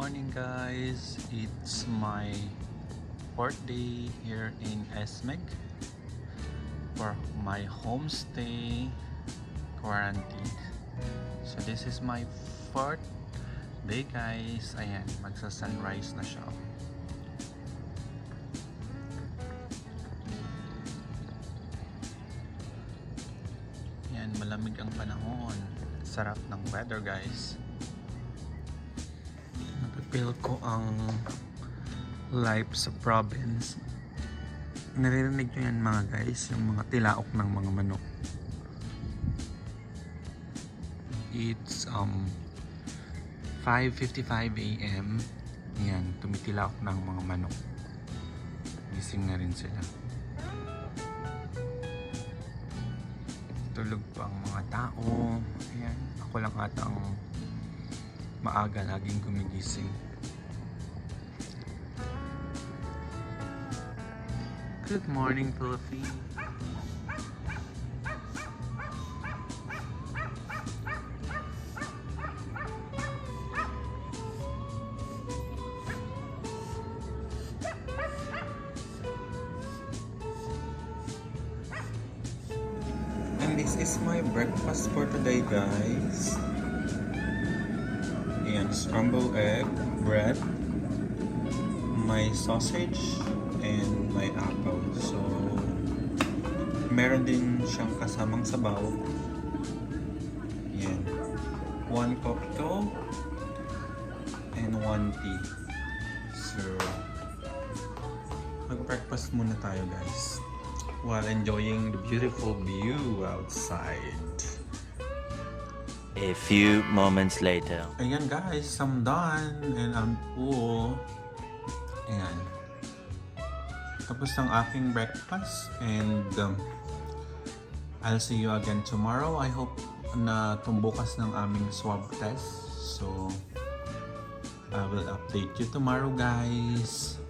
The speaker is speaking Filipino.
morning guys, it's my fourth day here in Esmeg for my homestay quarantine. So this is my fourth day guys. Ayan, magsa-sunrise na siya. Ayan, malamig ang panahon. Sarap ng weather guys. Napipil ko ang life sa province. Naririnig nyo yan mga guys, yung mga tilaok ng mga manok. It's 5:55 AM. Yan, tumitilaok ng mga manok. Gising na rin sila. Tulog pa ang mga tao. Ayan, ako lang ata ang maaga laging gumigising. Good morning, Philippines. And this is my breakfast for today, guys. Ayan, scrambled egg, bread, my sausage, and my apple. So, meron din siyang kasamang sabaw. Ayan. 1 Copco and 1 tea. So, mag-breakfast muna tayo guys while enjoying the beautiful view outside. A few moments later. Ayan guys, I'm done and I'm full. Ayan. Tapos ang aking breakfast and I'll see you again tomorrow. I hope na tumbukas ng aming swab test. So, I will update you tomorrow guys.